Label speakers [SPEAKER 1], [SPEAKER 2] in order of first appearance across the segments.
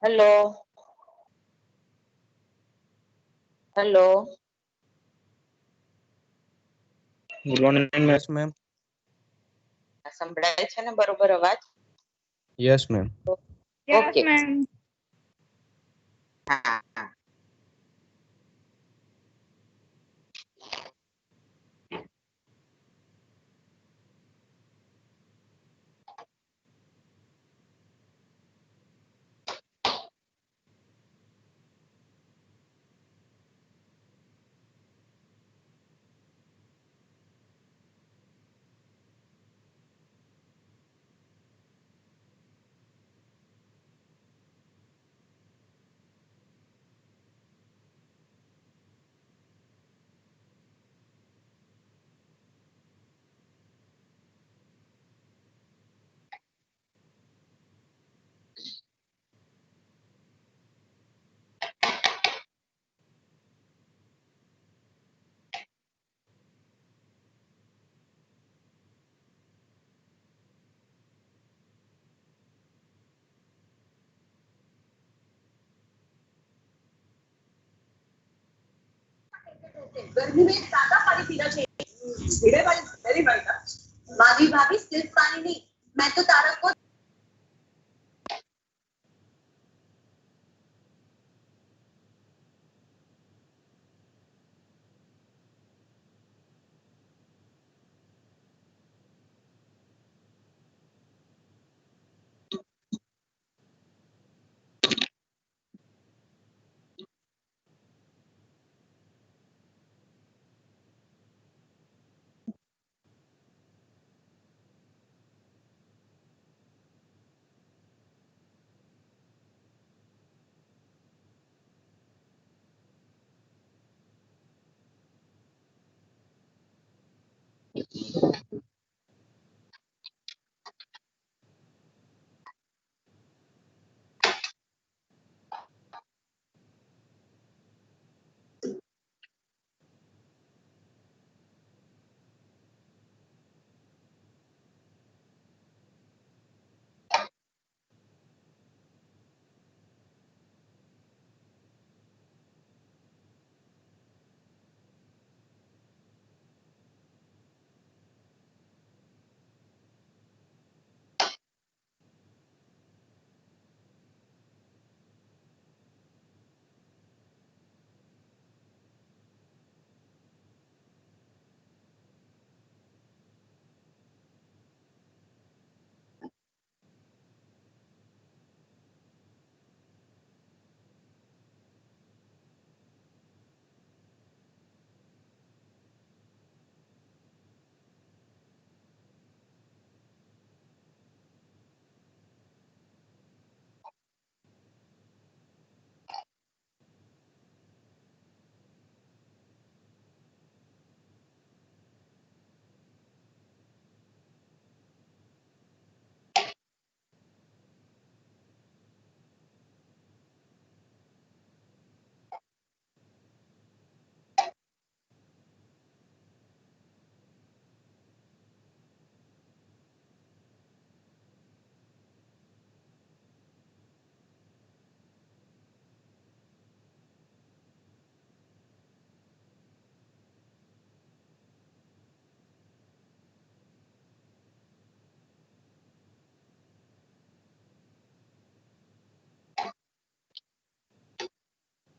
[SPEAKER 1] Hello hello
[SPEAKER 2] good morning ma'am.
[SPEAKER 1] સંભળાય છે ને બરોબર અવાજ?
[SPEAKER 2] Yes ma'am.
[SPEAKER 1] ઓકે હા
[SPEAKER 3] गर्मी में ज्यादा पानी पीना चाहिए। वेरी भाभी भाभी सिर्फ पानी नहीं, मैं तो तारक को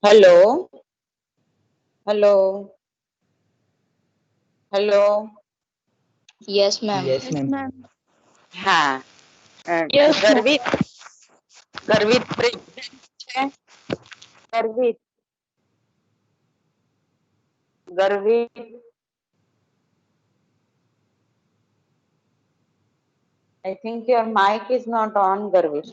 [SPEAKER 1] hello hello hello
[SPEAKER 4] yes ma'am.
[SPEAKER 2] Yes ma'am.
[SPEAKER 1] હા ગર્વિત ગર્વિત પ્રેગ્નન્ટ છે? ગર્વિત ગર્વિત I think your mic is not on, Garvit.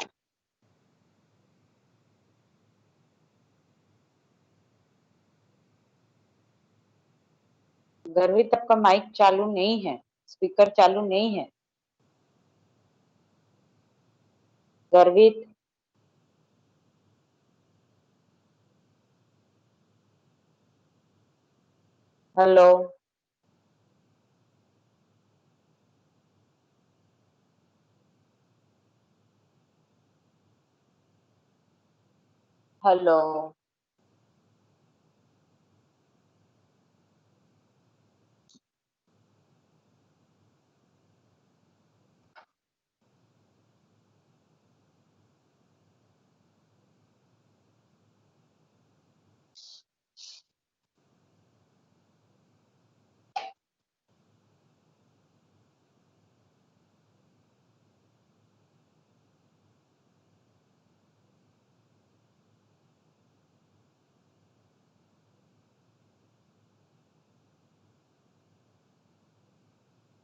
[SPEAKER 1] गर्वित आपका माइक चालू नहीं है, स्पीकर चालू नहीं है। गर्वित hello hello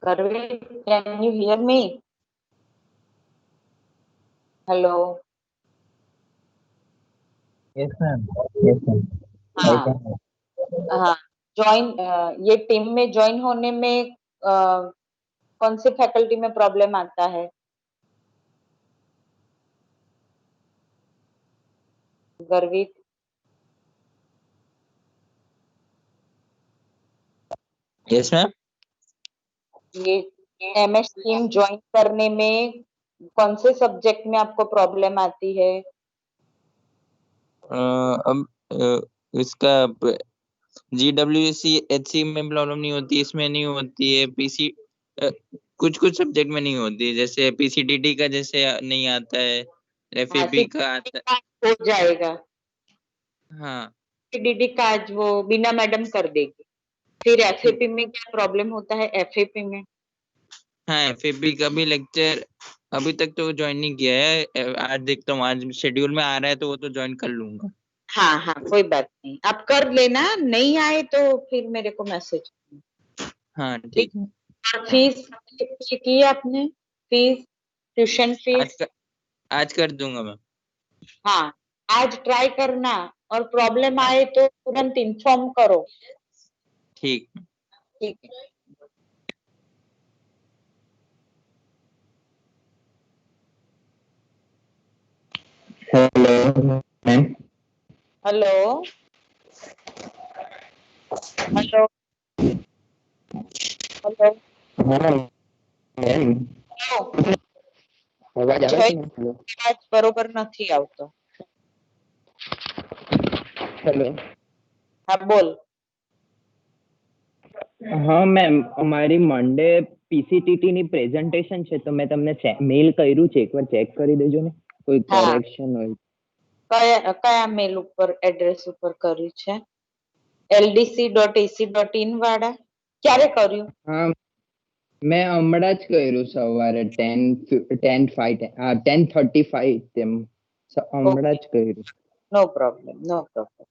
[SPEAKER 1] Garvit, can you hear me? Hello.
[SPEAKER 2] Yes, ma'am. Yes, ma'am. I
[SPEAKER 1] हाँ
[SPEAKER 2] can.
[SPEAKER 1] हाँ ज्वाइन ये टीम में ज्वाइन होने में कौन सी फैकल्टी में प्रॉब्लम आता है? गर्वित,
[SPEAKER 2] Yes, ma'am.
[SPEAKER 1] ये एमएस टीम ज्वाइन करने में कौन से सब्जेक्ट में आपको प्रॉब्लम आती है?
[SPEAKER 2] अब इसका GWC में प्रॉब्लम नहीं होती, इसमें नहीं होती है। पीसी कुछ कुछ सब्जेक्ट में नहीं होती है, जैसे PCTT का जैसे नहीं आता है, FAP का आता है।
[SPEAKER 1] हो जाएगा।
[SPEAKER 2] हाँ
[SPEAKER 1] डीडी का आज वो बीना मैडम कर देगी। फिर एफएपी में क्या प्रॉब्लम होता है? एफएपी में
[SPEAKER 2] हाँ FAP का भी लेक्चर अभी तक तो ज्वाइन नहीं किया है। आज देखता हूँ, आज शेड्यूल में आ रहा है तो वो तो ज्वाइन कर लूंगा।
[SPEAKER 1] हाँ हाँ कोई बात नहीं, आप कर लेना, नहीं आए तो फिर मेरे को मैसेज।
[SPEAKER 2] हाँ ठीक है।
[SPEAKER 1] और फीस की है आपने? Fees, tuition fees?
[SPEAKER 2] आज कर दूंगा मैं।
[SPEAKER 1] हाँ आज ट्राई करना, और प्रॉब्लम आए तो तुरंत इन्फॉर्म करो।
[SPEAKER 2] ठीक।
[SPEAKER 1] ठीक है।
[SPEAKER 2] Hello ma'am.
[SPEAKER 1] Hello hello hello
[SPEAKER 2] ma'am અવાજ આવે છે ને? હેલો
[SPEAKER 1] આજ બરોબર નથી આવતો.
[SPEAKER 5] હેલો.
[SPEAKER 1] હા બોલ.
[SPEAKER 5] હા મેમ, અમારી મંડે પીસીટીટી ની પ્રેઝન્ટેશન છે તો મેં તમને મેલ કર્યું છે, એકવાર ચેક કરી દેજો ને, કોઈ
[SPEAKER 1] હા.
[SPEAKER 5] કરેક્શન હોય.
[SPEAKER 1] કયા મેલ ઉપર, એડ્રેસ ઉપર કર્યું છે? ldc.ac.in વાળા? ક્યારે કર્યું?
[SPEAKER 5] હા મેં હમણાં જ કર્યું સવારે 10:35 તેમ હમણાં જ કર્યું.
[SPEAKER 1] નો પ્રોબ્લેમ, નો પ્રોબ્લેમ.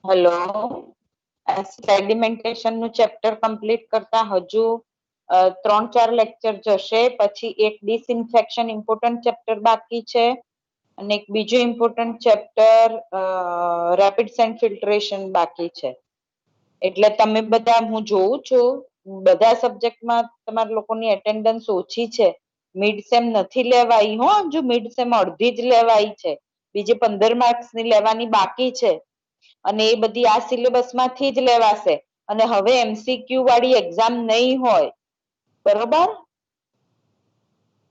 [SPEAKER 1] હેલો, સેડિમેન્ટેશન નું ચેપ્ટર કમ્પ્લીટ કરતા હજુ 3-4 લેક્ચર જશે, પછી એક ડિસઇન્ફેક્શન ઇમ્પોર્ટન્ટ ચેપ્ટર બાકી છે, અને એક બીજું important chapter rapid sand filtration બાકી છે. એટલે તમે બધા, હું જોઉં છું બધા સબ્જેક્ટમાં તમારા લોકોની એટેન્ડન્સ ઓછી છે. મિડ સેમ નથી લેવાઈ હો, જો મિડ સેમ અડધી જ લેવાઈ છે, બીજી 15 માર્ક્સ ની લેવાની બાકી છે, અને એ બધી આ સિલેબસ માંથી જ લેવાશે. અને હવે MCQ વાળી એક્ઝામ નહીં હોય, બરોબર?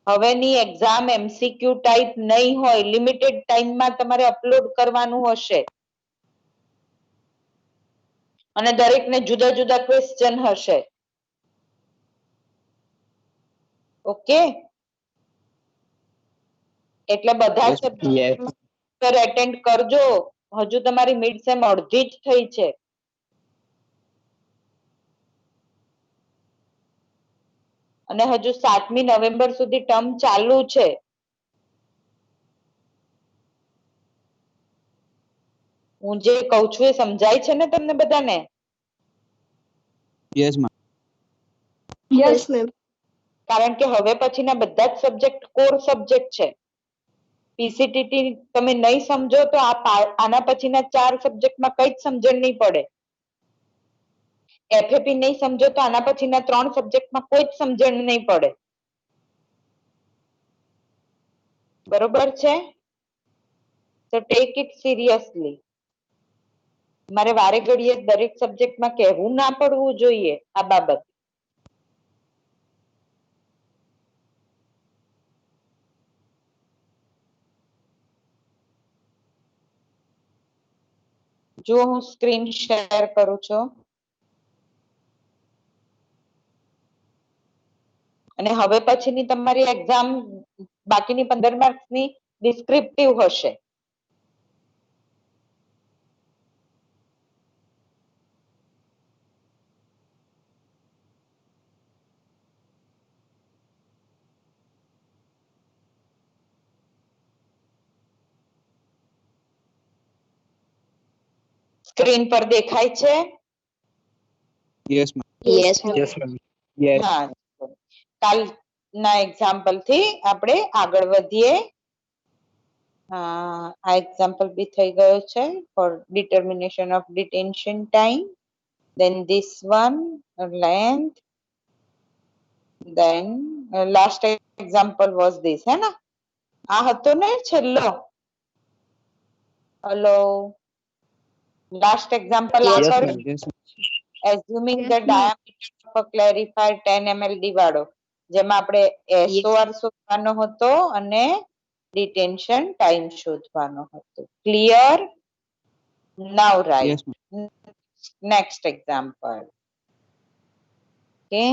[SPEAKER 1] હવેની એક્ઝામ MCQ ટાઈપ નહીં હોય, લિમિટેડ ટાઈમમાં તમારે અપલોડ કરવાનું હશે, અને દરેકને જુદા જુદા ક્વેશ્ચન હશે. ઓકે, એટલે બધા સબ્જેક્ટ એટેન્ડ કરજો. હજુ તમારી મિડ સેમ અડધી જ થઈ છે. અને હજુ 7મી નવેમ્બર સુધી ટર્મ ચાલુ છે. હું જે કહું છું એ સમજાય છે ને તમને બધાને?
[SPEAKER 2] Yes ma'am.
[SPEAKER 3] Yes ma'am.
[SPEAKER 1] કારણ કે હવે પછીના બધા જ સબ્જેક્ટ કોર સબ્જેક્ટ છે. પીસીટીટી તમે નહીં સમજો તો આના પછીના 4 સબ્જેક્ટમાં કઈ જ સમજણ નહીં પડે. FAP નહીં સમજો તો આના પછીના 3 સબ્જેક્ટમાં કોઈ જ સમજણ નહીં પડે. બરોબર છે? તો ટેક ઇટ સિરિયસલી. મારે વારે ઘડીએ દરેક સબ્જેક્ટમાં કહેવું ના પડવું જોઈએ આ બાબત. જો હું સ્ક્રીન શેર કરું છું અને હવે પછીની તમારી એક્ઝામ બાકીની 15 માર્ક્સની ડિસ્ક્રિપ્ટિવ હશે. સ્ક્રીન પર દેખાય છે?
[SPEAKER 2] Yes ma'am.
[SPEAKER 4] Yes, ma'am.
[SPEAKER 5] Yes, ma'am. Yes.
[SPEAKER 1] હા, કાલના એક્ઝામ્પલ થી આપણે આગળ વધીએ. આ એક્ઝામ્પલ બી થઈ ગયો છે for determination of detention time. Then this one length. Then last example was this, है ना? આ હતો ને છેલ્લો? હેલો, લાસ્ટ એક્ઝામ્પલ આ
[SPEAKER 4] Yes,
[SPEAKER 1] કર્યું.
[SPEAKER 2] Yes.
[SPEAKER 1] Assuming the diameter of a clarifier 10 mld વાળો, જેમાં આપણે SOR શોધવાનો હતો અને ડિટેન્શન ટાઈમ શોધવાનો હતો. ક્લિયર? નાઉ
[SPEAKER 2] Yes,
[SPEAKER 1] right
[SPEAKER 2] ma'am.
[SPEAKER 1] Next example. Okay,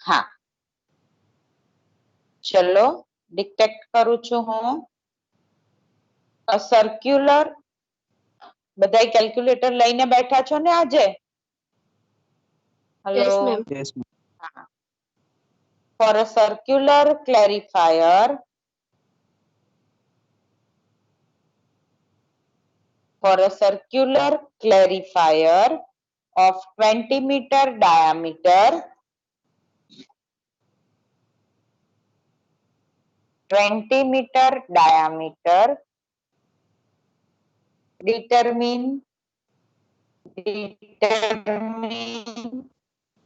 [SPEAKER 1] હા, ચલો ડિક્ટેક્ટ કરું છું હું. A circular, બધાય કેલ્ક્યુલેટર લઈને બેઠા છો ને આજે? Hello.
[SPEAKER 4] Yes, ma'am.
[SPEAKER 2] Yes, ma'am.
[SPEAKER 1] For a circular clarifier, of 20 meter diameter, 20 meter diameter, determine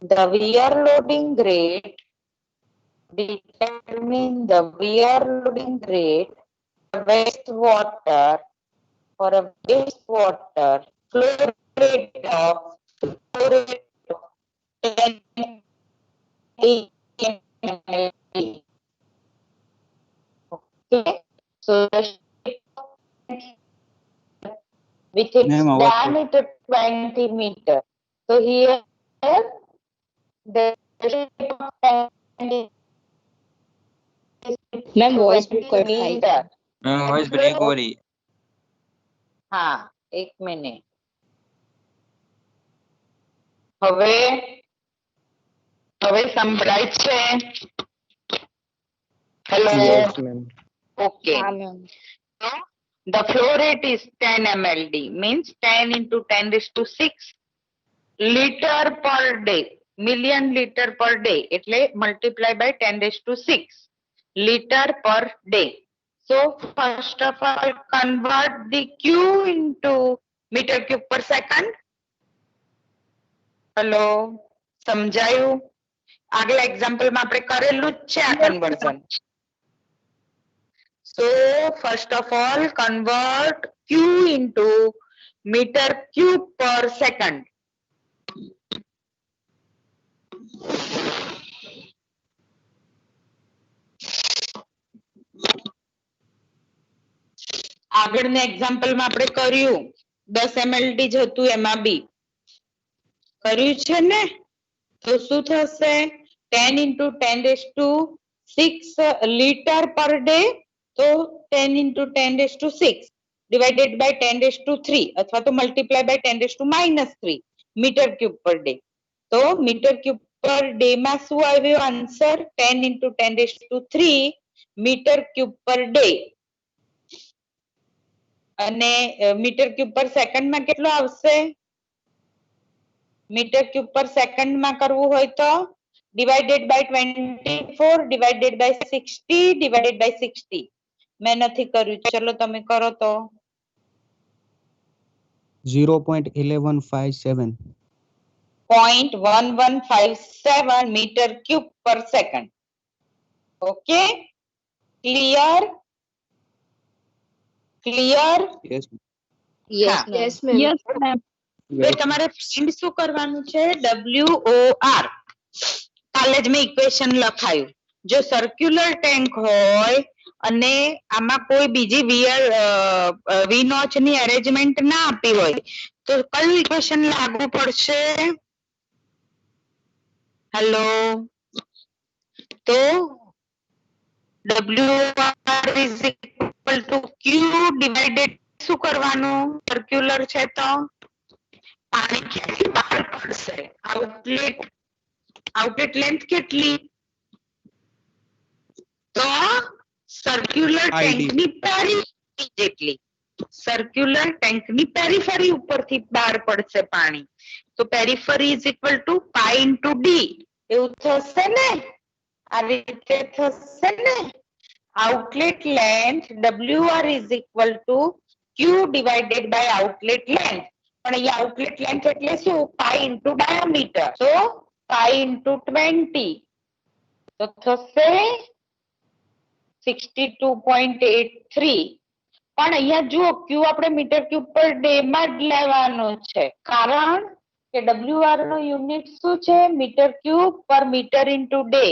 [SPEAKER 1] the wear loading rate, wastewater, for a wastewater flow rate of 10 ml. Okay, so with its
[SPEAKER 2] Ma'am, our
[SPEAKER 1] diameter 20 meter. So here the shape of tank is
[SPEAKER 4] Ma'am, voice
[SPEAKER 1] 20
[SPEAKER 4] broker
[SPEAKER 1] meter.
[SPEAKER 2] Ma'am, voice break हो रही है.
[SPEAKER 1] હા, એક minute. હવે સંભળાય છે? Hello.
[SPEAKER 5] Yes, ma'am.
[SPEAKER 1] Okay.
[SPEAKER 4] Ah, ma'am.
[SPEAKER 1] The flow rate is 10 mld, means 10 into 10 raised to 6 liter per day, million liter per day, એટલે multiply by 10 raised to 6 liter per day. So first of all, convert the Q into meter cube per second. Hello, સમજાયું? આગલા એક્ઝામ્પલમાં આપણે કરેલું જ છે આ conversion. So first of all, convert Q into meter cube per second. આગળના એક્ઝામ્પલમાં આપણે કર્યું 10 mld જ હતું, એમાં બી કર્યું છે ને? તો શું થશે? 10 into 10 raised to 6 liter per day. તો 10 into 10 raised to 6 divided by 10 raised to 3 અથવા તો multiply by 10 raised to -3 meter cube per day. તો meter cube per day માં શું આવ્યો answer? 10 into 10 raised to 3 meter cube per day. અને meter cube per second માં કેટલો આવશે? meter cube per second માં કરવું હોય તો divided by 24 divided by 60 divided by 60. મેં નથી કર્યું, ચલો તમે કરો તો.
[SPEAKER 6] 0.1157.
[SPEAKER 1] 0.1157 meter cube per second. Okay, clear? Clear?
[SPEAKER 6] Yes.
[SPEAKER 4] Yes,
[SPEAKER 1] હા.
[SPEAKER 4] ma'am.
[SPEAKER 7] Yes, ma'am.
[SPEAKER 8] Yes, ma'am.
[SPEAKER 1] હવે તમારે find શું કરવાનું છે? WOR. કાલે જ મેં ઇક્વેશન લખાયું. જો સર્ક્યુલર ટેન્ક હોય અને આમાં કોઈ બીજી વી નોચ ની અરેન્જમેન્ટ ના આપી હોય તો કયું ઇક્વેશન લાગુ પડશે? હેલો, તો WR is equal to Q divided શું કરવાનું? સર્ક્યુલર છે તો પાણી ક્યાંથી બહાર પડશે? આઉટલેટ લેન્થ કેટલી? તો સર્ક્યુલર ટેન્કની પેરીફરી જેટલી. સર્ક્યુલર ટેન્કની પેરીફરી ઉપરથી બહાર પડશે પાણી. તો periphery is equal to pi into D. એવું થશે ને? આ રીતે થશે ને? Outlet length WR is equal to Q divided by outlet length. પણ અહીંયા આઉટલેટ લેન્થ એટલે શું? Pi into diameter. તો પાઈ ઇન્ટુ 20 તો થશે 62.83. પણ અહીંયા જુઓ Q આપણે મીટર ક્યુબ પર ડે માં જ લેવાનો છે, કારણ કે WR નો યુનિટ શું છે? Metre cube per metre into day.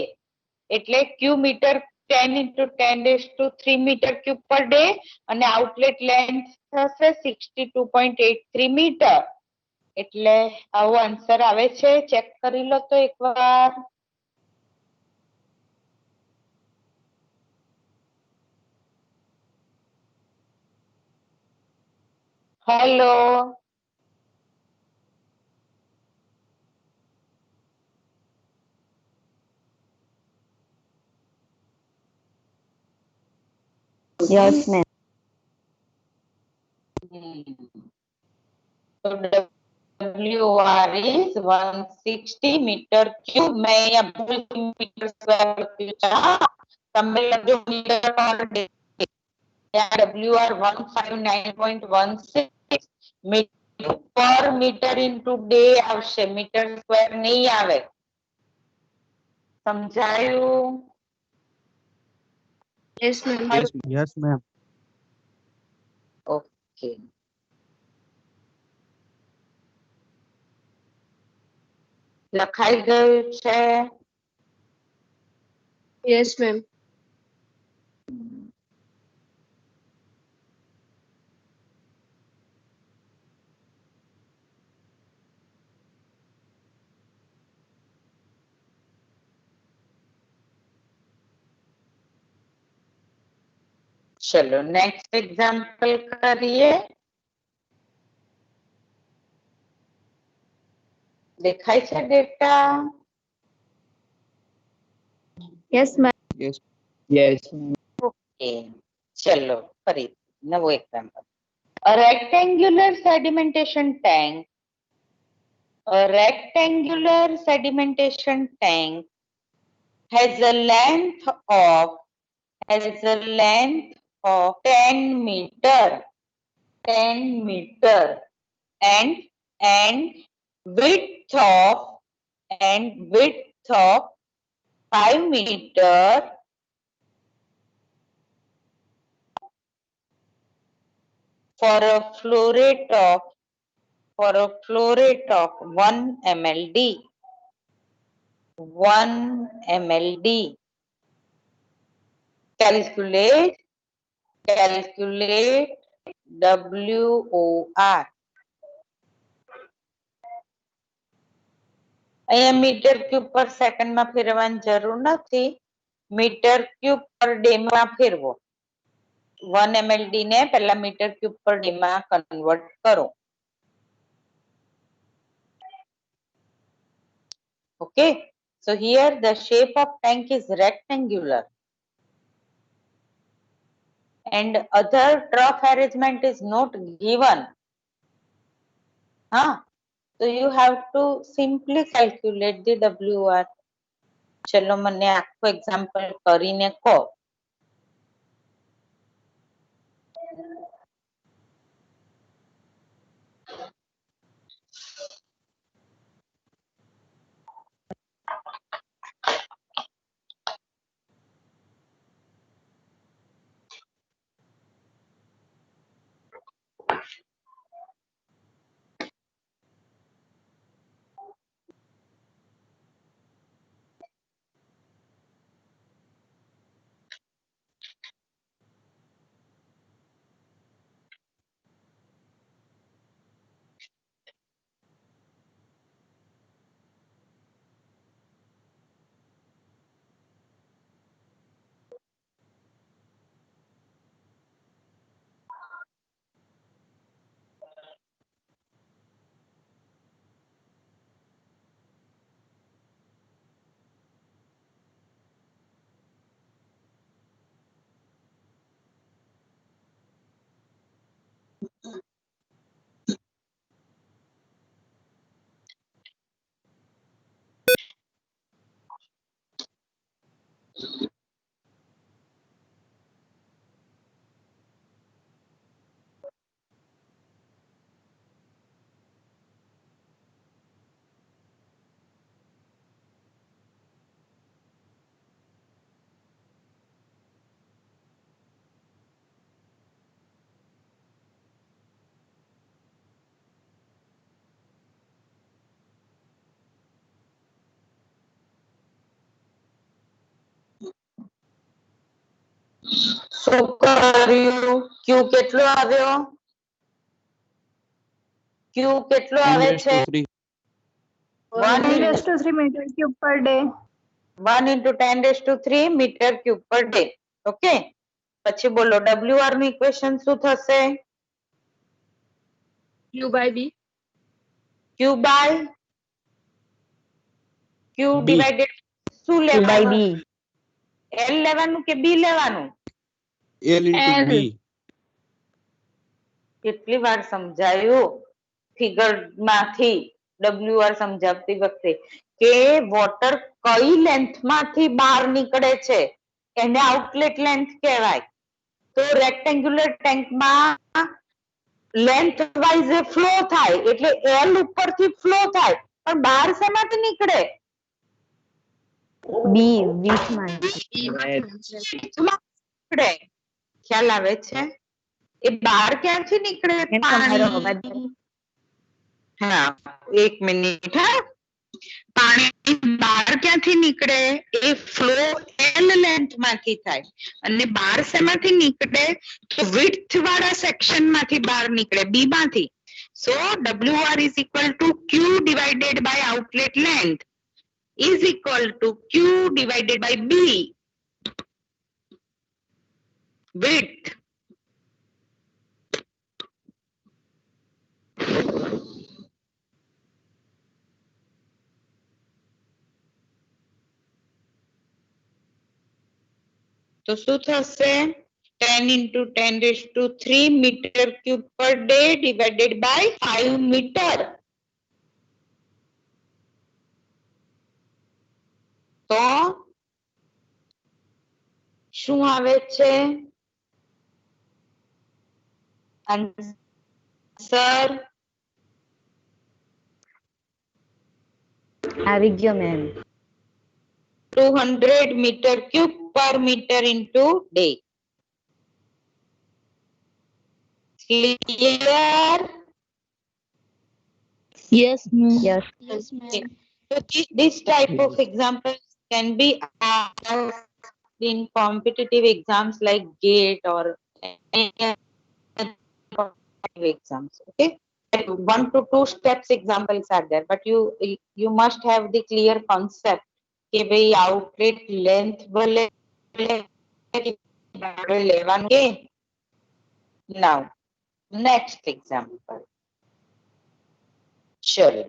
[SPEAKER 1] એટલે Q metre 10 into 10⁻³ metre cube per day અને આઉટલેટ લેન્થ થશે 62.83 મીટર. એટલે આવો આન્સર આવે છે. ચેક કરી લો તો એકવાર. Hello,
[SPEAKER 8] Yes, ma'am.
[SPEAKER 1] તો WR is 160 મીટર ક્યુબ. મેં અહીંયા ભૂલથી મીટર સ્ક્વેર લખ્યું છે. હા, તમે લખજો metre per day. WR 159.16 metre per metre into day આવશે, મીટર સ્ક્વેર નહીં આવે. સમજાયું?
[SPEAKER 7] Yes, ma'am.
[SPEAKER 6] Yes, ma'am.
[SPEAKER 1] Okay, લખાઈ ગયું છે?
[SPEAKER 7] Yes, ma'am.
[SPEAKER 1] ચલો નેક્સ્ટ એક્ઝામ્પલ કરીએ. દેખાય છે data?
[SPEAKER 8] Yes, ma'am.
[SPEAKER 6] Yes.
[SPEAKER 5] Yes.
[SPEAKER 1] Okay, ચલો ફરી નવો example. A rectangular sedimentation tank. A rectangular sedimentation tank has a length of 10 meter, 10 meter and width of 5 meter for a flow rate of 1 mld. 1 mld. Calculate WOR. અહીંયા metre cube પર second માં ફેરવવાની જરૂર નથી, metre cube per day માં ફેરવો. 1 mld ને પહેલા metre cube per day માં કન્વર્ટ કરો. Okay, so here the shape of tank is rectangular and other trough arrangement is not given. So you have to simply calculate the WR. ચલો મને આખું example કરીને કહો. શું કર્યું? ક્યુ કેટલો આવ્યો? ક્યુ કેટલો આવે છે? 1
[SPEAKER 8] 10⁻³ meter cube per day.
[SPEAKER 1] 1 into 10⁻³ meter cube per day. Okay, પછી બોલો WR નું ઇક્વેશન શું થશે?
[SPEAKER 8] Q by B.
[SPEAKER 1] Q by Q
[SPEAKER 2] B.
[SPEAKER 1] divided શું
[SPEAKER 8] Q by
[SPEAKER 1] લેવાનું?
[SPEAKER 8] B.
[SPEAKER 1] L લેવાનું કે B લેવાનું?
[SPEAKER 2] L into
[SPEAKER 8] L.
[SPEAKER 2] B.
[SPEAKER 1] કેટલી વાર સમજાયું ફિગર માંથી WR સમજાવતી વખતે કે વોટર કઈ લેન્થ માંથી બહાર નીકળે છે એને આઉટલેટ લેન્થ કહેવાય. તો રેક્ટેન્ગ્યુલર ટેન્ક માં લેન્થ વાઇઝ ફ્લો થાય એટલે એલ ઉપરથી ફ્લો થાય પણ બહાર શેમાંથી નીકળે?
[SPEAKER 8] B. Width માં.
[SPEAKER 1] નીકળે. ખ્યાલ આવે છે? એ બહાર ક્યાંથી નીકળે?
[SPEAKER 8] એમ તમારો અવાજ
[SPEAKER 1] પાણી. હા, 1 મિનિટ. હા, પાણી બહાર ક્યાંથી નીકળે? એ ફ્લો એલ લેન્થ માંથી થાય અને બહાર શેમાંથી નીકળે? તો વિડ્થ વાળા સેક્શન માંથી બહાર નીકળે, બી માંથી. સો WR is equal to Q divided by outlet length is equal to Q divided by B width. તો શું થશે? 10 into 10⁻³ meter cube per day divided by 5 meter. તો શું આવે છે આન્સર?
[SPEAKER 8] આવી ગયો ma'am.
[SPEAKER 1] 200 meter cube per meter into day. Clear?
[SPEAKER 4] Yes, ma'am.
[SPEAKER 8] Yes.
[SPEAKER 4] Yes, ma'am.
[SPEAKER 1] So this type of examples can be asked in competitive exams like GATE or any other exams. Okay, 1 to 2 steps examples are there, but you must have the clear concept કે ભાઈ outlet length ભલે લેવાનું કે. Now next example. ચલો,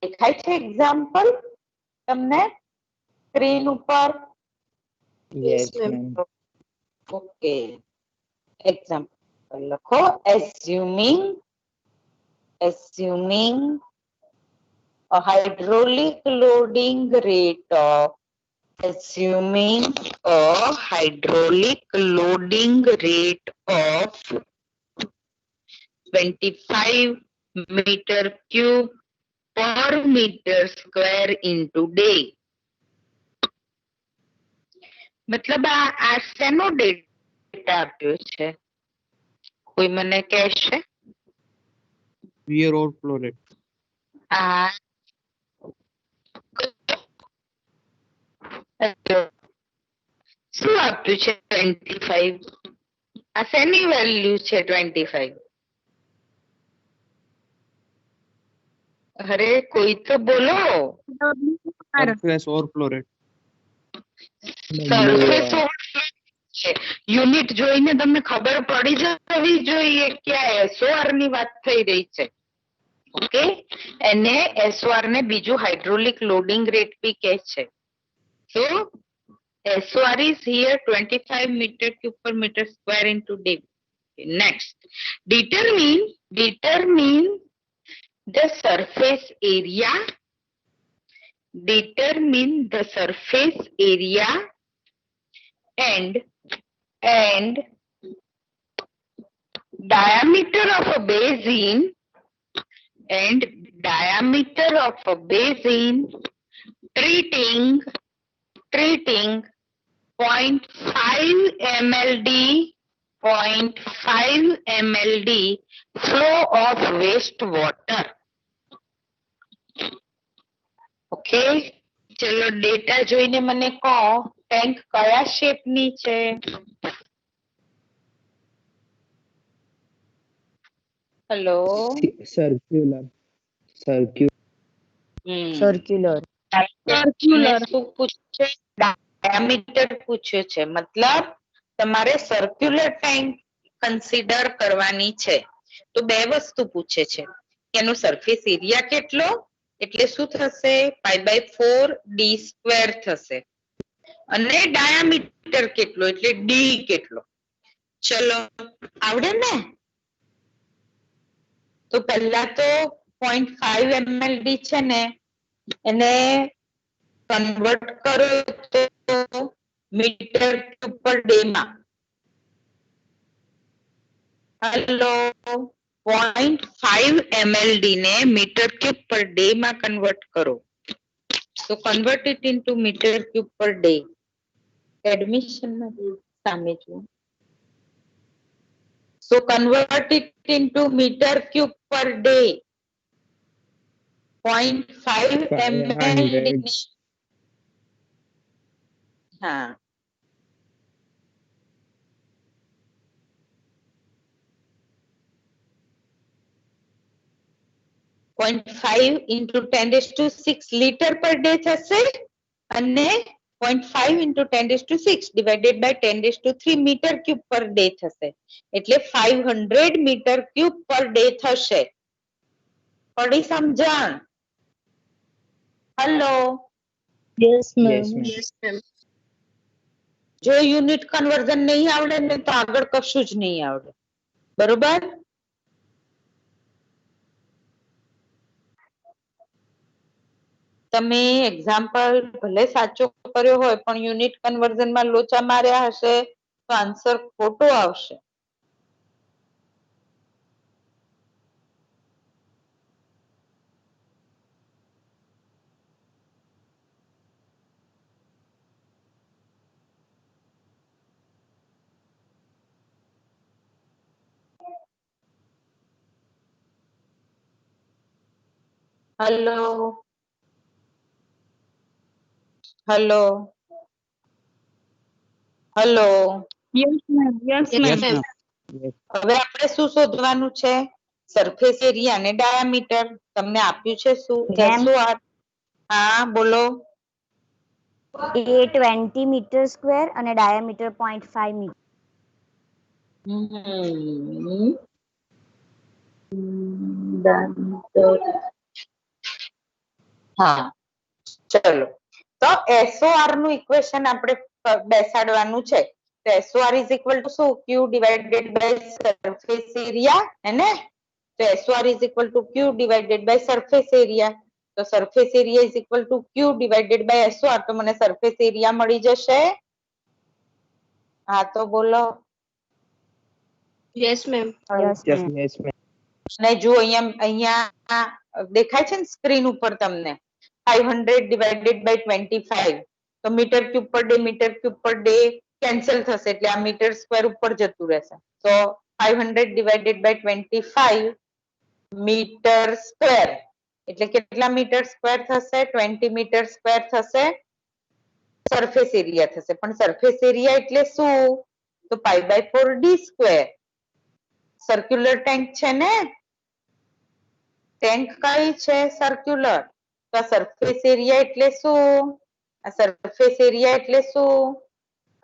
[SPEAKER 1] દેખાય છે example તમને screen ઉપર?
[SPEAKER 5] Yes, ma'am.
[SPEAKER 1] ઓકે, એક્ઝામ્પલ લખો. assuming a hydraulic loading rate of 25 meter cube per meter square into day. મતલબ આ શેનો ડેટા આપ્યો છે? કોઈ મને કહેશે?
[SPEAKER 2] Wear or flow rate.
[SPEAKER 1] આ શું આપ્યું છે? 25. આ શેની વેલ્યુ છે 25? અરે કોઈ તો બોલો.
[SPEAKER 2] Surface overflow rate.
[SPEAKER 1] સરફેસ છે. યુનિટ જોઈને તમને ખબર પડી જવી જોઈએ કે આ SOR ની વાત થઈ રહી છે. ઓકે, એને SOR ને બીજું હાઇડ્રોલિક લોડિંગ રેટ બી કહે છે. So SOR is here 25 meter cube per meter square into day. Next, determine the surface area. Determine the surface area and diameter of a basin treating 0.5 mld flow of waste water. Okay, ચલો data જોઈને મને કહો tank કયા શેપની છે? Hello.
[SPEAKER 5] Circular
[SPEAKER 8] circular.
[SPEAKER 1] શું પૂછે? Diameter પૂછ્યું છે, મતલબ તમારે સર્ક્યુલર ટેન્ક કન્સિડર કરવાની છે. તો બે વસ્તુ પૂછે છે, એનો સરફેસ એરિયા કેટલો, એટલે શું થશે? π/4d² થશે, અને ડાયામીટર કેટલો એટલે ડી કેટલો. ચલો, આવડે ને? તો પહેલા તો 0.5 mld છે ને, એને કન્વર્ટ કરો તો મીટર ક્યુબ પર ડે માં. હેલો, 0.5 mld ને મીટર ક્યુબ પર ડે માં કન્વર્ટ કરો. તો convert it into metre cube per day. Admission માં સામે જુઓ. So convert it into meter cube per day. 0.5 ml.
[SPEAKER 5] 500.
[SPEAKER 1] हाँ. Point 5 into 10⁶ liter per day થશે, અને 0.5 into 10⁶ divided by 10�3 meter cube per day થશે, એટલે 500 meter cube per day થશે. પડી સમજણ? Hello.
[SPEAKER 4] Yes, ma'am.
[SPEAKER 5] Yes, ma'am.
[SPEAKER 1] જો યુનિટ કન્વર્ઝન નહીં આવડે ને તો આગળ કશું જ નહીં આવડે, બરોબર? તમે એક્ઝામ્પલ ભલે સાચો કર્યો હોય પણ યુનિટ કન્વર્ઝન માં લોચા માર્યા હશે તો આન્સર ખોટો આવશે. Hello. Hello. Hello.
[SPEAKER 4] Yes, ma'am. Yes,
[SPEAKER 2] Yes,
[SPEAKER 4] ma'am.
[SPEAKER 2] ma'am.
[SPEAKER 1] હવે આપણે શું શોધવાનું છે? સરફેસ એરિયા અને ડાયામીટર. તમને આપ્યું છે શું?
[SPEAKER 8] Ma'am.
[SPEAKER 1] શું હા બોલો.
[SPEAKER 8] એ 20 મીટર સ્ક્વેર અને ડાયામીટર 0.5 મીટર.
[SPEAKER 1] હા, ચલો. તો SOR નું ઇક્વેશન આપણે બેસાડવાનું છે. તો SOR is equal to શું? Q divided by surface area, હે ને? તો SOR is equal to Q divided by surface area. તો surface area is equal to Q divided by SOR. તો મને surface area મળી જશે. હા તો બોલો.
[SPEAKER 4] Yes, ma'am.
[SPEAKER 8] Yes,
[SPEAKER 5] Yes,
[SPEAKER 8] ma'am.
[SPEAKER 5] yes, ma'am.
[SPEAKER 1] ને જો અહીંયા દેખાય છે ને સ્ક્રીન ઉપર તમને 500 divided by 25. તો metre cube per day cancel થશે એટલે આ મીટર સ્ક્વેર ઉપર જતું રહેશે. તો 500 divided by 25 મીટર સ્ક્વેર એટલે કેટલા મીટર સ્ક્વેર થશે? 20 મીટર સ્ક્વેર થશે. સરફેસ એરિયા થશે, પણ સરફેસ એરિયા એટલે શું? તો π/4d². સર્ક્યુલર ટેન્ક છે ને, ટેન્ક કઈ છે? સર્ક્યુલર. તો આ સરફેસ એરિયા એટલે શું? આ સરફેસ એરિયા એટલે શું?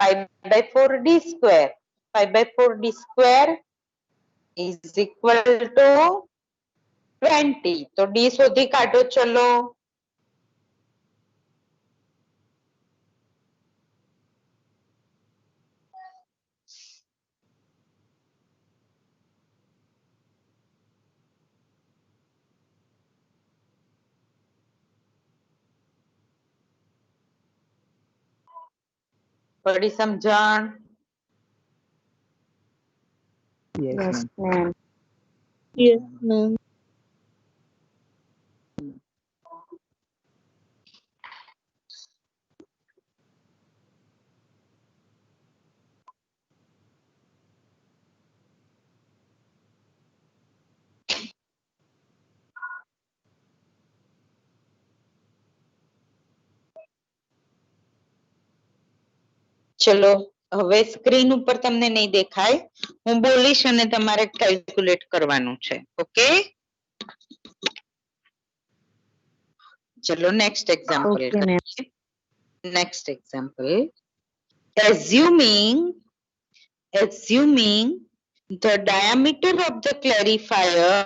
[SPEAKER 1] π/4d². π/4d² is equal to 20. તો ડી શોધી કાઢો ચલો. પડી સમજણ?
[SPEAKER 5] Yes,
[SPEAKER 8] Yes,
[SPEAKER 5] ma'am.
[SPEAKER 8] ma'am.
[SPEAKER 4] Yes, ma'am.
[SPEAKER 1] ચલો હવે સ્ક્રીન ઉપર તમને નહીં દેખાય, હું બોલીશ અને તમારે કેલ્ક્યુલેટ કરવાનું છે. ઓકે, ચલો next example.
[SPEAKER 4] Okay, ma'am.
[SPEAKER 1] Next example. assuming the diameter of the clarifier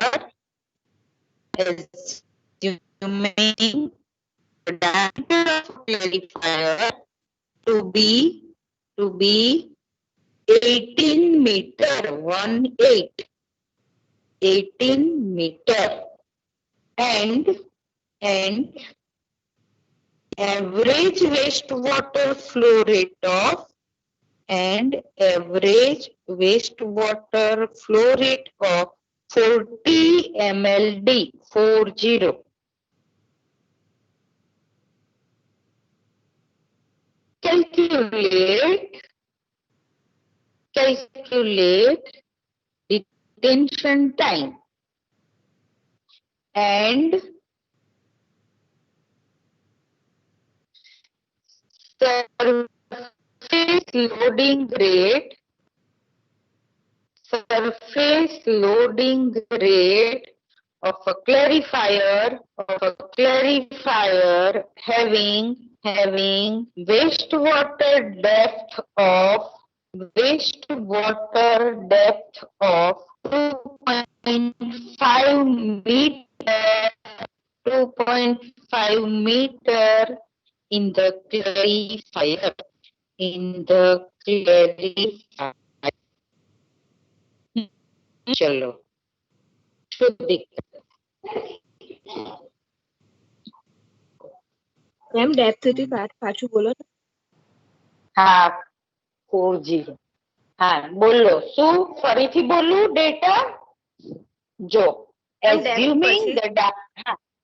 [SPEAKER 1] assuming the diameter of clarifier to be 18 meter 18 meter and average wastewater flow rate of 40 mld 40. Calculate detention time and surface loading rate of a clarifier having wastewater depth of 2.5 meter in the clarifier. चलो શું દિક્કત?
[SPEAKER 6] Ma'am depth થી પાછું બોલો ને.
[SPEAKER 1] હા 40. હા બોલો શું ફરીથી બોલું ડેટા? જો assuming the data,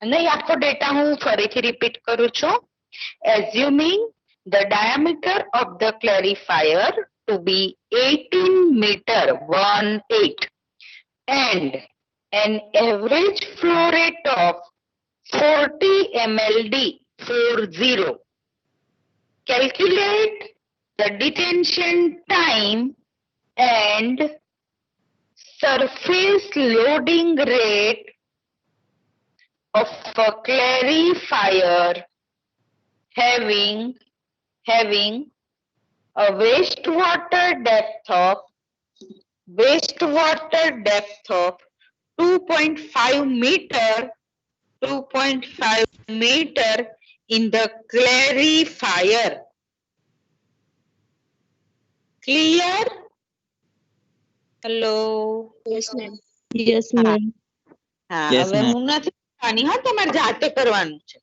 [SPEAKER 1] નહીં આખો ડેટા હું ફરીથી રિપીટ કરું છું. assuming the diameter of the clarifier to be 18 meter 18 and an average flow rate of 40 mld 40. Calculate the detention time and surface loading rate of a clarifier having a wastewater depth of 2.5 meter in the clarifier. Clear? Hello?
[SPEAKER 6] Yes ma'am.
[SPEAKER 4] Yes, ma'am.
[SPEAKER 1] હા
[SPEAKER 2] Yes,
[SPEAKER 1] હવે
[SPEAKER 2] ma'am.
[SPEAKER 1] હું નથી કરવાની, હા તમારે જાતે કરવાનું છે.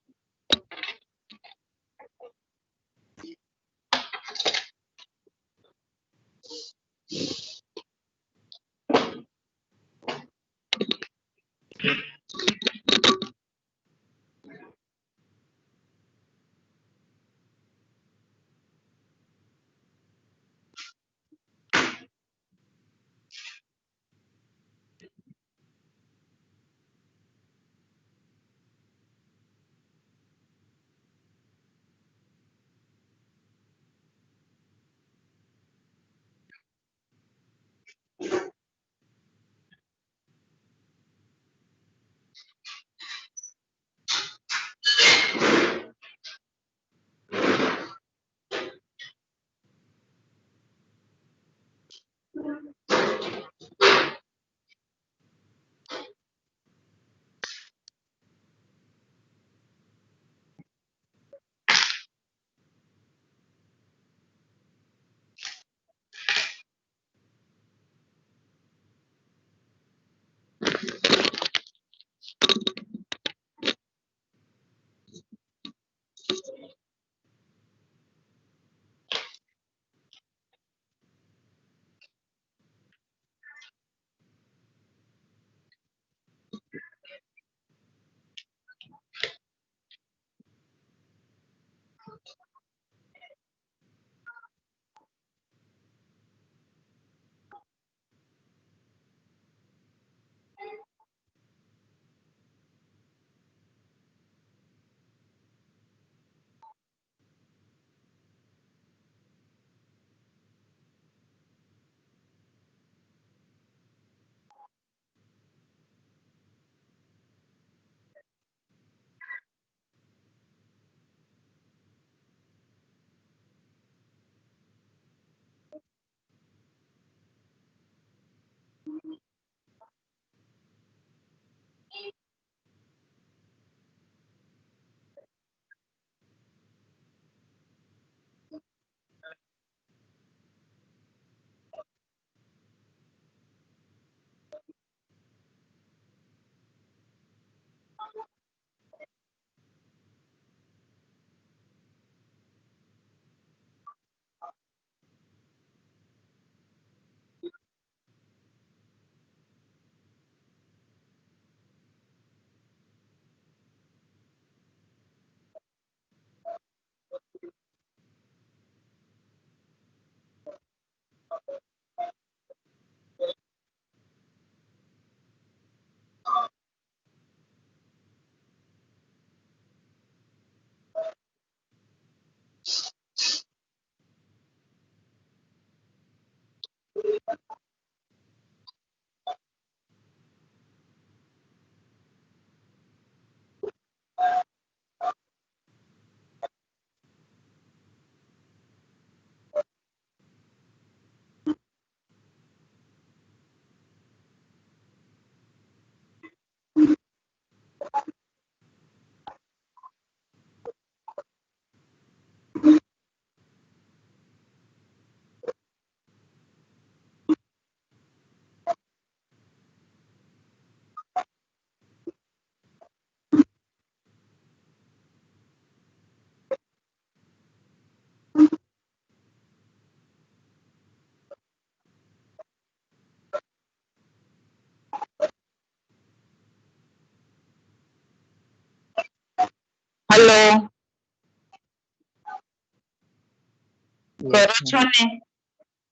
[SPEAKER 1] કરો છો ને?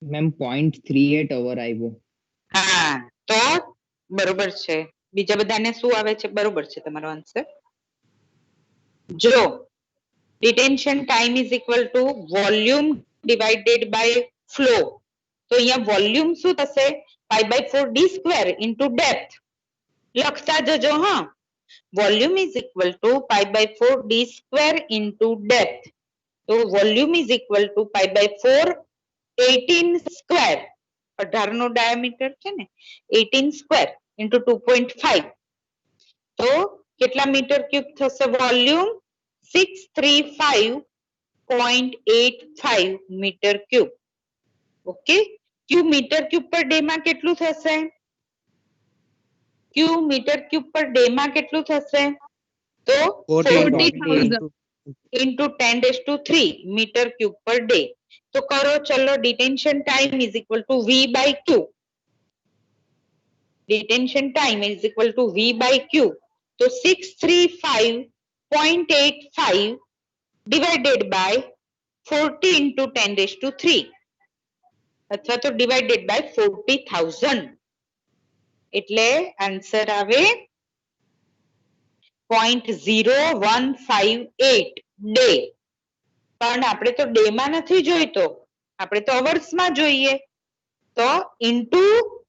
[SPEAKER 5] મેમ 0.38 અવર આવ્યો.
[SPEAKER 1] હા, તો બરોબર છે. બીજા બધાને શું આવે છે? બરોબર છે તમારો આન્સર. જો detention time is equal to volume divided by flow. તો અહીંયા વોલ્યુમ શું થશે? π/4d² into depth. લખતા જજો હા. Volume is equal to π/4d² into depth. તો વોલ્યુમ ઇઝ ઇક્વલ ટુ π/4 18² 18 નો ડાયામીટર છે ને 18² ઇન્ટુ 2.5. તો કેટલા મીટર ક્યુબ થશે volume? 635.85 metre cube. Okay, Q metre cube per day માં કેટલું થશે? Q metre cube per day માં કેટલું થશે? તો
[SPEAKER 4] 40,000.
[SPEAKER 1] Into 10⁻³ metre cube per day. તો કરો ચલો, detention time is equal to V by Q. Detention time is equal to V by Q. તો 635.85 ડિવાઇડેડ બાય 40 ઇન્ટુ 10⁻³ અથવા તો ડિવાઇડેડ બાય 40,000. એટલે આન્સર આવે 0.0158 ડે. પણ આપણે તો ડે માં નથી જોઈતો, આપણે તો અવર્સ માં જોઈએ. તો ઇન્ટુ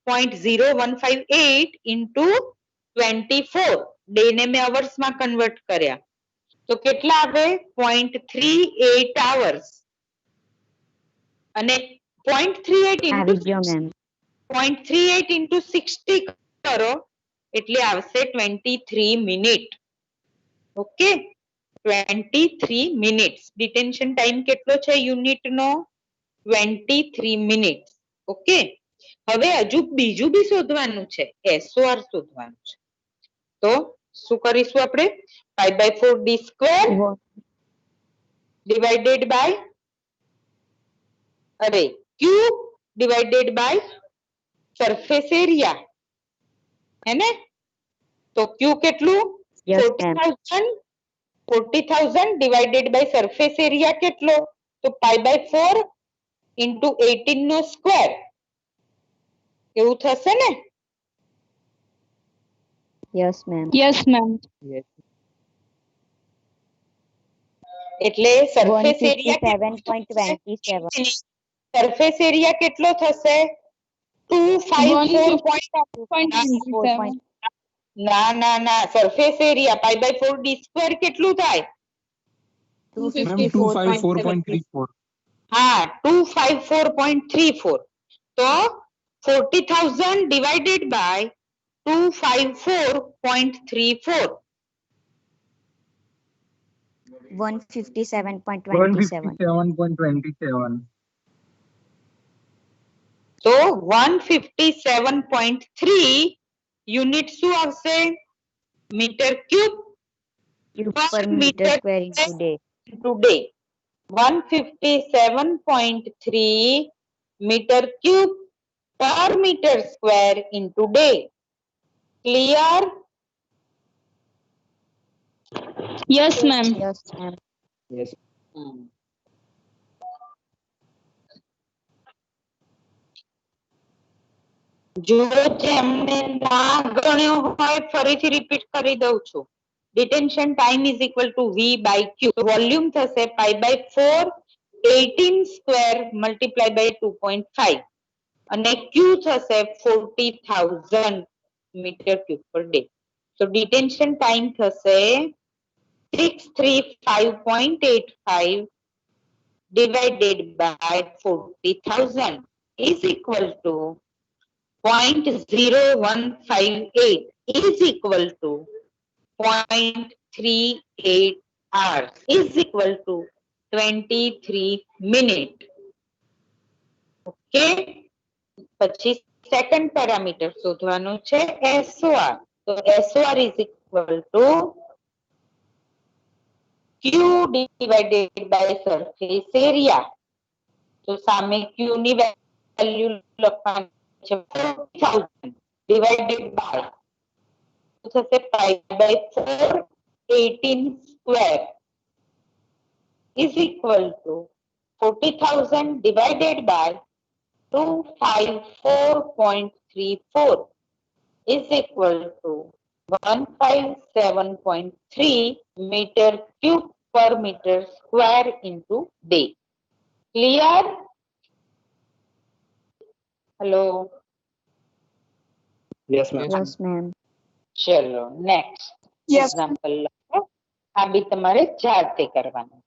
[SPEAKER 1] 0.0158 ઇન્ટુ 24 ડે ને મેં અવર્સ માં કન્વર્ટ કર્યા. તો કેટલા આવે? 0.38 hours. અને 0.38
[SPEAKER 8] આવી ગયો મેમ.
[SPEAKER 1] 0.38 ઇન્ટુ 60 કરો એટલે આવશે 23 minute. Okay, 23 minutes. Detention time કેટલો છે યુનિટ નો? 23 મિનિટ. ઓકે, હવે હજુ બીજું બી શોધવાનું છે, SOR શોધવાનું છે. તો શું કરીશું આપણે? π/4d² divided by Q divided by surface area, હે ને? તો ક્યુ કેટલું?
[SPEAKER 8] Yes, ma'am.
[SPEAKER 1] 40,000 divided by surface area કેટલો? તો π/4 ઇન્ટુ 18 નો સ્ક્વેર. એવું થશે ને?
[SPEAKER 8] Yes, ma'am.
[SPEAKER 4] Yes, ma'am.
[SPEAKER 1] એટલે સરફેસ એરિયા
[SPEAKER 8] 157.27.
[SPEAKER 1] સરફેસ એરિયા કેટલો થશે? 254. ના ના ના, સરફેસ એરિયા π/4d² કેટલું થાય?
[SPEAKER 8] 254.34.
[SPEAKER 1] હા, 254.34. તો 40,000 ડિવાઇડેડ બાય 254.34.
[SPEAKER 8] 157.27.
[SPEAKER 1] તો 157.3 યુનિટ શું આવશે? Meter cube
[SPEAKER 8] Per meter square into day.
[SPEAKER 1] into day. 157.3 meter cube per meter square into day. Clear?
[SPEAKER 4] Yes, ma'am.
[SPEAKER 8] Yes, ma'am.
[SPEAKER 5] Yes.
[SPEAKER 1] જો જેમને ના ગણ્યો હોય ફરીથી રિપીટ કરી દઉં છું. Detention time is equal to V by Q. Volume થશે π/4 18² multiply by 2.5 અને ક્યુ થશે 40,000 મીટર ક્યુબ પર ડે. તો ડિટેન્શન ટાઈમ થશે 635.85 divided by 40,000 is equal to 0.0158 is equal to 0.38 hours is equal to 23 minute. Okay, પછી second parameter શોધવાનું છે SOR. તો SOR is equal to Q divided by surface area. તો સામે Q ની value લખવાની છે 40,000 divided by થશે π/4 18² is equal to 40,000 divided by 254.34 is equal to 157.3 meter cube per meter square into day. Clear? Hello?
[SPEAKER 5] Yes, ma'am.
[SPEAKER 8] Yes, ma'am.
[SPEAKER 1] ચલો next example લખો. આ બી તમારે જાતે કરવાનું.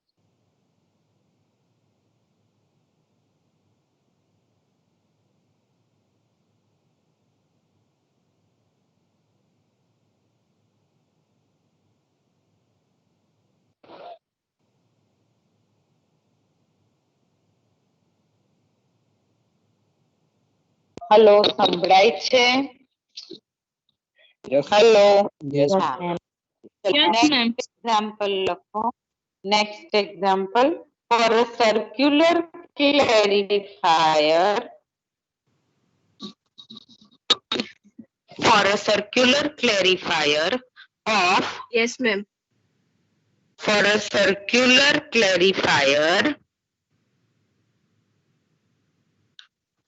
[SPEAKER 1] હલો, સંભળાય છે?
[SPEAKER 5] Yes.
[SPEAKER 1] હલો.
[SPEAKER 5] Yes.
[SPEAKER 1] હા.
[SPEAKER 8] ma'am.
[SPEAKER 4] Yes,
[SPEAKER 1] Next
[SPEAKER 4] ma'am.
[SPEAKER 1] example લખો. Next example, for a circular clarifier, of
[SPEAKER 6] Yes, ma'am.
[SPEAKER 1] for a circular clarifier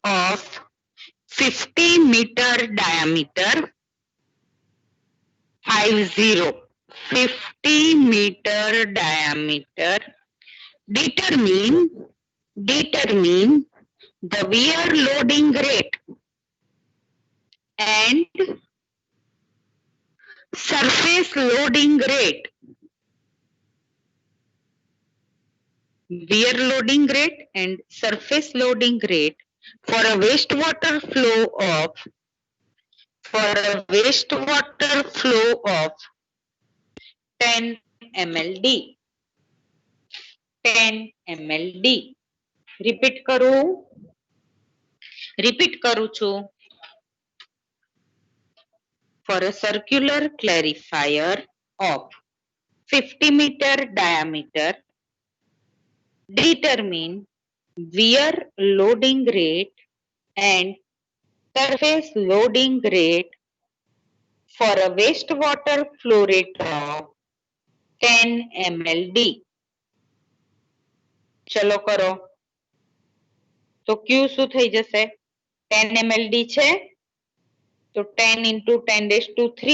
[SPEAKER 1] of 50 meter diameter, 50 meter diameter, determine the wear loading rate and surface loading rate. Wear loading rate and surface loading rate for a wastewater flow of 10 mld. 10 mld. Repeat કરું છું. For a circular clarifier of 50 meter diameter, determine wear loading rate and surface loading rate for a wastewater flow rate of 10 mld. ચલો કરો. તો Q શું થઈ જશે? 10 mld છે તો 10 into 10⁻³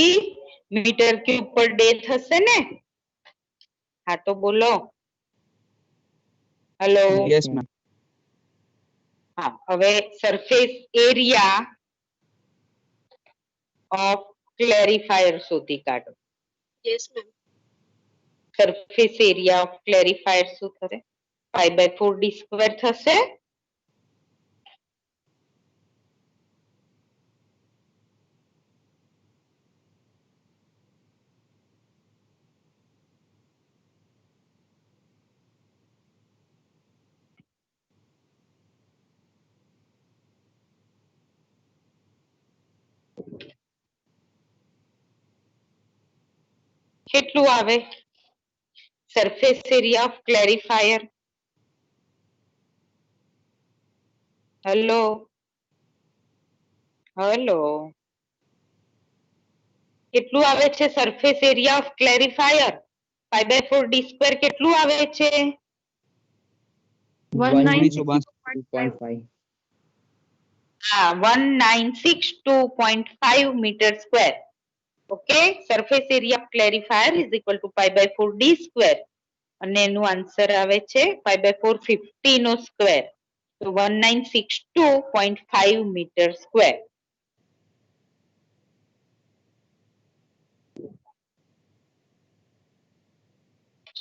[SPEAKER 1] metre cube per day થશે ને? હા તો બોલો. હેલો.
[SPEAKER 5] Yes, ma'am.
[SPEAKER 1] હા, હવે સરફેસ એરિયા ઓફ ક્લેરિફાયર શોધી કાઢો.
[SPEAKER 6] Yes, ma'am.
[SPEAKER 1] Surface area of clarifier શું થશે? 5/4d² થશે. કેટલું આવે? Surface area of clarifier. Hello. Hello. કેટલું આવે છે સરફેસ એરિયા ઓફ ક્લેરિફાયર? 5/4d² કેટલું આવે છે?
[SPEAKER 5] 192.5.
[SPEAKER 1] હા, 1962.5 meter square. Okay, surface area of clarifier is equal to 5/4d². અને એનું આન્સર આવે છે 5/450 નો સ્ક્વેર. તો 1962.5 meter square.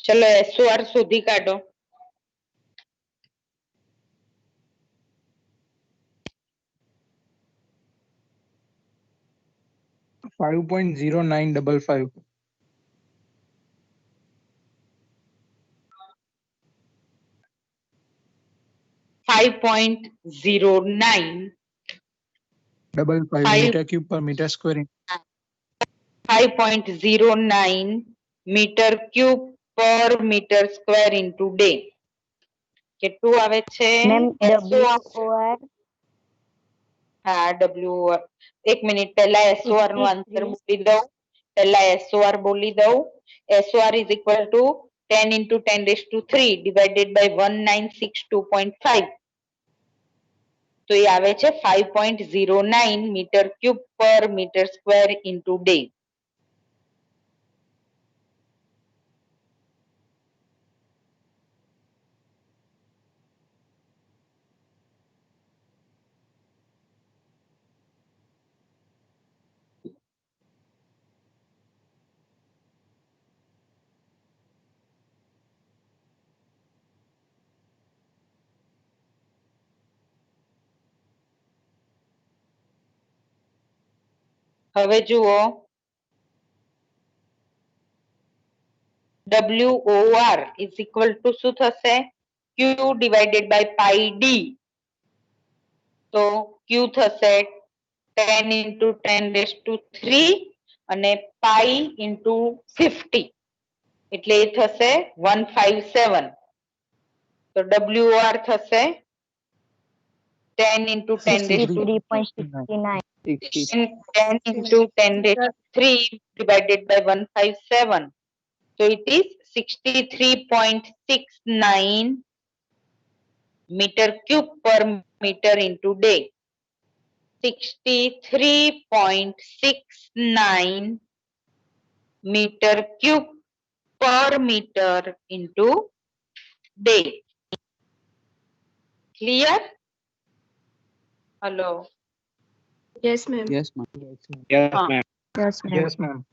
[SPEAKER 1] ચલો SOR શોધી કાઢો.
[SPEAKER 7] 5.0955.
[SPEAKER 1] 5.09
[SPEAKER 7] meter cube per meter square.
[SPEAKER 1] 5.09 meter cube per meter square into day. કેટલું આવે છે?
[SPEAKER 8] Ma'am
[SPEAKER 1] SOR.
[SPEAKER 8] WOR
[SPEAKER 1] હા, WOR. એક મિનિટ પહેલા SOR નું આન્સર બોલી દઉં. પહેલા SOR બોલી દઉં. SOR is equal to 10 into 10 raised to 3 divided by 1962.5. તો એ આવે છે 5.09 metre cube per metre square into day. હવે જુઓ WOR is equal to શું થશે Q divided by pi D. તો Q થશે 10 into 10 raised to 3 અને pi into 50 એટલે એ થશે 157. તો WOR થશે 10 into 10 raised to
[SPEAKER 8] 63.69.
[SPEAKER 1] 10 into 10 raised to 3 divided by 157. So it is 63.69 meter cube per meter into day. 63.69 meter cube per meter into day. Clear? Hello.
[SPEAKER 6] Yes, ma'am.
[SPEAKER 5] Yes, ma'am.
[SPEAKER 8] Yes, ma'am.
[SPEAKER 5] Yes, ma'am.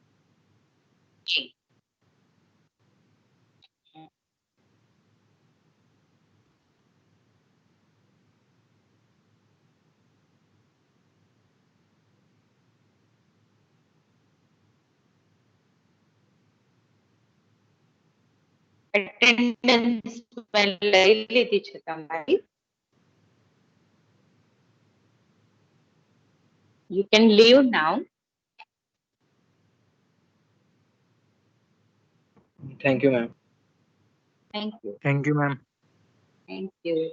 [SPEAKER 1] Attendance મેં લઈ લીધી છે તમારી. You can leave now.
[SPEAKER 5] Thank you, ma'am.
[SPEAKER 1] Thank you.
[SPEAKER 5] Thank you, ma'am.
[SPEAKER 1] Thank you.